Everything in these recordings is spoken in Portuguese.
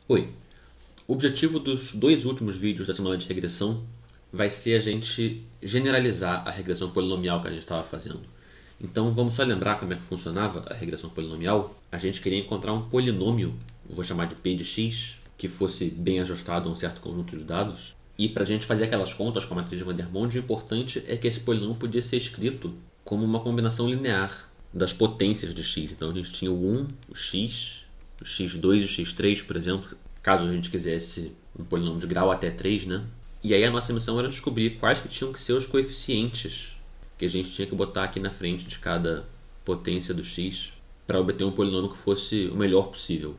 Oi, o objetivo dos dois últimos vídeos da semana de regressão vai ser a gente generalizar a regressão polinomial que a gente estava fazendo. Então vamos só lembrar como é que funcionava a regressão polinomial. A gente queria encontrar um polinômio, vou chamar de p de x, que fosse bem ajustado a um certo conjunto de dados. E para a gente fazer aquelas contas com a matriz de Vandermonde, o importante é que esse polinômio podia ser escrito como uma combinação linear das potências de x. Então a gente tinha o 1, o x, o x2 e o x3, por exemplo, caso a gente quisesse um polinômio de grau até 3, né? E aí a nossa missão era descobrir quais que tinham que ser os coeficientes que a gente tinha que botar aqui na frente de cada potência do x para obter um polinômio que fosse o melhor possível.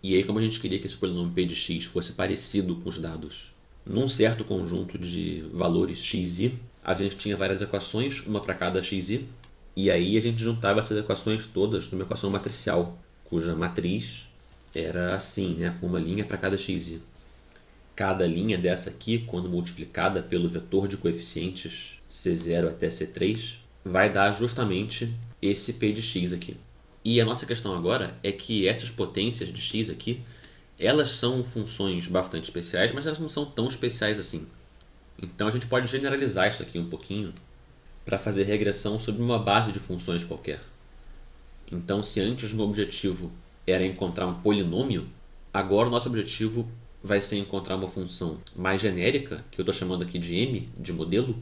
E aí, como a gente queria que esse polinômio p de x fosse parecido com os dados num certo conjunto de valores xi, a gente tinha várias equações, uma para cada xi, e aí a gente juntava essas equações todas numa equação matricial, cuja matriz era assim, né, com uma linha para cada xi. Cada linha dessa aqui, quando multiplicada pelo vetor de coeficientes C0 até C3, vai dar justamente esse p de x aqui. E a nossa questão agora é que essas potências de x aqui, elas são funções bastante especiais, mas elas não são tão especiais assim. Então a gente pode generalizar isso aqui um pouquinho para fazer regressão sobre uma base de funções qualquer. Então, se antes o objetivo era encontrar um polinômio, agora o nosso objetivo vai ser encontrar uma função mais genérica, que eu estou chamando aqui de m, de modelo,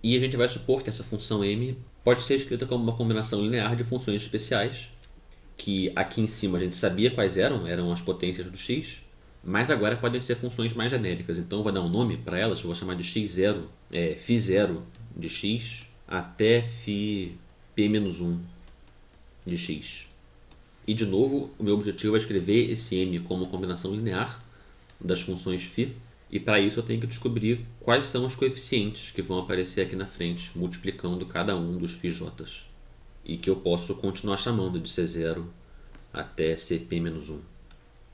e a gente vai supor que essa função m pode ser escrita como uma combinação linear de funções especiais, que aqui em cima a gente sabia quais eram as potências do x, mas agora podem ser funções mais genéricas. Então eu vou dar um nome para elas, eu vou chamar de x0, φ0 de x até φp-1 de x. E de novo, o meu objetivo é escrever esse m como uma combinação linear das funções φ, e para isso eu tenho que descobrir quais são os coeficientes que vão aparecer aqui na frente, multiplicando cada um dos φj's, e que eu posso continuar chamando de C0 até Cp-1.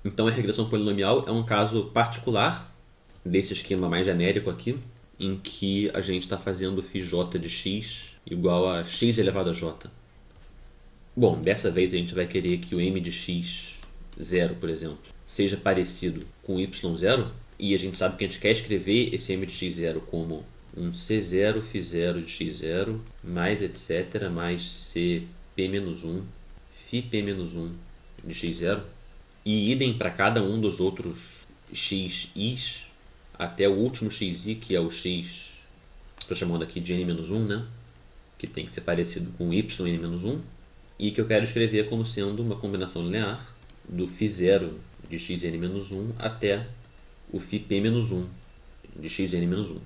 Então a regressão polinomial é um caso particular desse esquema mais genérico aqui, em que a gente está fazendo φj de x igual a x elevado a j. Bom, dessa vez a gente vai querer que o m de x0, por exemplo, seja parecido com y0, e a gente sabe que a gente quer escrever esse m de x0 como um c0 φ0 de x0 mais etc mais cp-1 φp-1 de x0, e idem para cada um dos outros xi's até o último xi, que é o x, estou chamando aqui de n-1, né? Que tem que ser parecido com yn-1, e que eu quero escrever como sendo uma combinação linear do φ0 de xn-1 até o φp-1 de xn-1.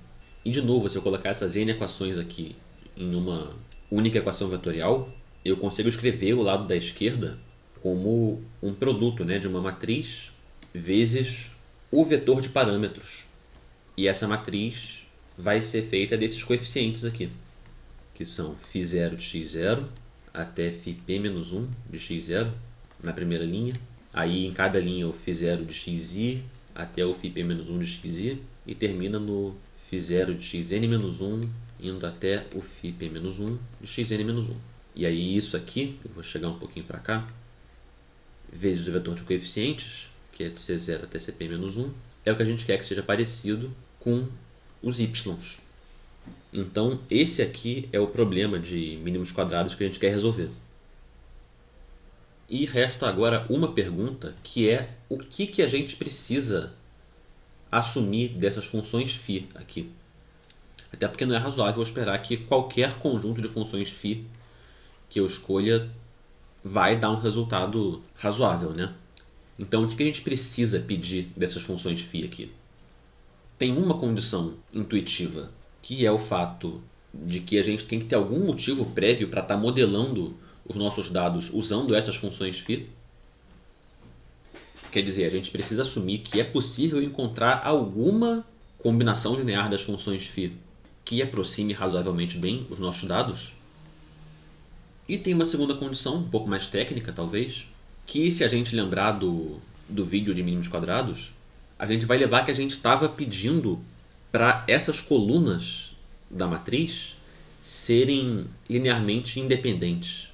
E de novo, se eu colocar essas n equações aqui em uma única equação vetorial, eu consigo escrever o lado da esquerda como um produto, né, de uma matriz vezes o vetor de parâmetros. E essa matriz vai ser feita desses coeficientes aqui, que são φ0 de x0 até φp-1 de x0 na primeira linha. Aí em cada linha o φ0 de xi até o φp-1 de xi, e termina no φ0 de xn-1 indo até o φp-1 de xn-1. E aí isso aqui, eu vou chegar um pouquinho para cá, vezes o vetor de coeficientes, que é de C0 até Cp-1, é o que a gente quer que seja parecido com os y's. Então esse aqui é o problema de mínimos quadrados que a gente quer resolver. E resta agora uma pergunta, que é o que a gente precisa assumir dessas funções φ aqui. Até porque não é razoável esperar que qualquer conjunto de funções φ que eu escolha vai dar um resultado razoável, né? Então o que a gente precisa pedir dessas funções φ aqui? Tem uma condição intuitiva, que é o fato de que a gente tem que ter algum motivo prévio para estar modelando os nossos dados usando essas funções φ. Quer dizer, a gente precisa assumir que é possível encontrar alguma combinação linear das funções φ que aproxime razoavelmente bem os nossos dados. E tem uma segunda condição, um pouco mais técnica talvez, que se a gente lembrar do vídeo de mínimos quadrados, a gente vai levar que a gente estava pedindo para essas colunas da matriz serem linearmente independentes.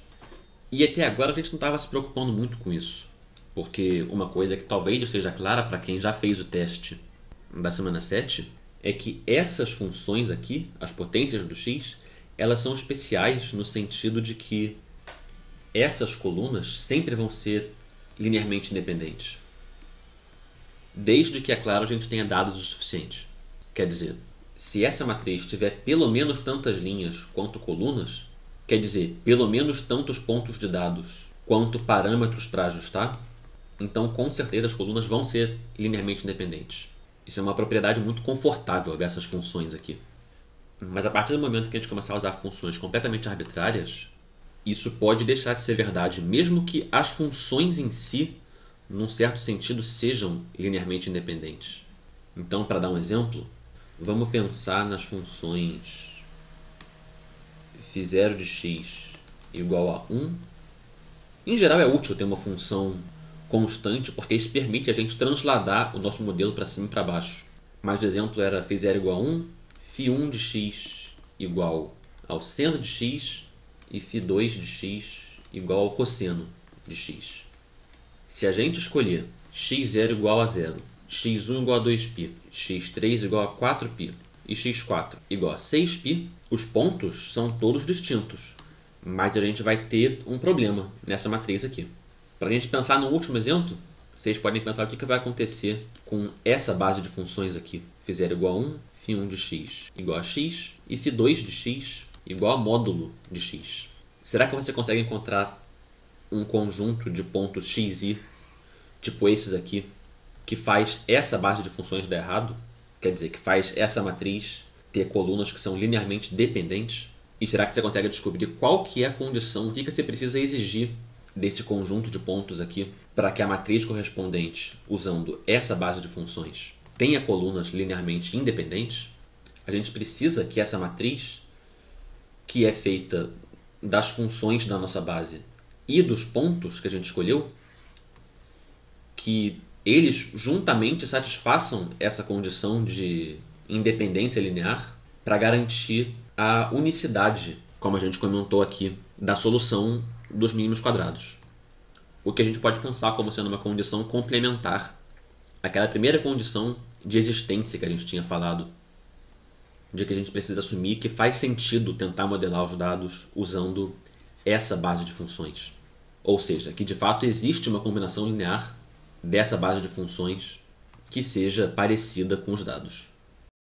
E até agora a gente não estava se preocupando muito com isso. Porque uma coisa que talvez esteja clara para quem já fez o teste da semana 7 é que essas funções aqui, as potências do x, elas são especiais no sentido de que essas colunas sempre vão ser linearmente independentes. Desde que, é claro, a gente tenha dados o suficiente. Quer dizer, se essa matriz tiver pelo menos tantas linhas quanto colunas, quer dizer, pelo menos tantos pontos de dados quanto parâmetros para ajustar, então com certeza as colunas vão ser linearmente independentes. Isso é uma propriedade muito confortável dessas funções aqui. Mas a partir do momento que a gente começar a usar funções completamente arbitrárias, isso pode deixar de ser verdade, mesmo que as funções em si, num certo sentido, sejam linearmente independentes. Então, para dar um exemplo, vamos pensar nas funções φ0 de x igual a 1. Em geral é útil ter uma função constante, porque isso permite a gente transladar o nosso modelo para cima e para baixo. Mas o exemplo era φ0 igual a 1, φ1 de x igual ao seno de x e φ2 de x igual ao cosseno de x. Se a gente escolher x0 igual a 0, x1 igual a 2π, x3 igual a 4π e x4 igual a 6π, os pontos são todos distintos, mas a gente vai ter um problema nessa matriz aqui. Para a gente pensar no último exemplo, vocês podem pensar o que vai acontecer com essa base de funções aqui. φ0 igual a 1, φ1 de x igual a x e φ2 de x igual a módulo de x. Será que você consegue encontrar um conjunto de pontos x, y, tipo esses aqui, que faz essa base de funções dar errado? Quer dizer, que faz essa matriz ter colunas que são linearmente dependentes? E será que você consegue descobrir qual que é a condição, o que você precisa exigir desse conjunto de pontos aqui para que a matriz correspondente, usando essa base de funções, tenha colunas linearmente independentes? A gente precisa que essa matriz, que é feita das funções da nossa base e dos pontos que a gente escolheu, que eles juntamente satisfaçam essa condição de independência linear para garantir a unicidade, como a gente comentou aqui, da solução dos mínimos quadrados. O que a gente pode pensar como sendo uma condição complementar àquela primeira condição de existência que a gente tinha falado, de que a gente precisa assumir que faz sentido tentar modelar os dados usando essa base de funções. Ou seja, que de fato existe uma combinação linear dessa base de funções que seja parecida com os dados.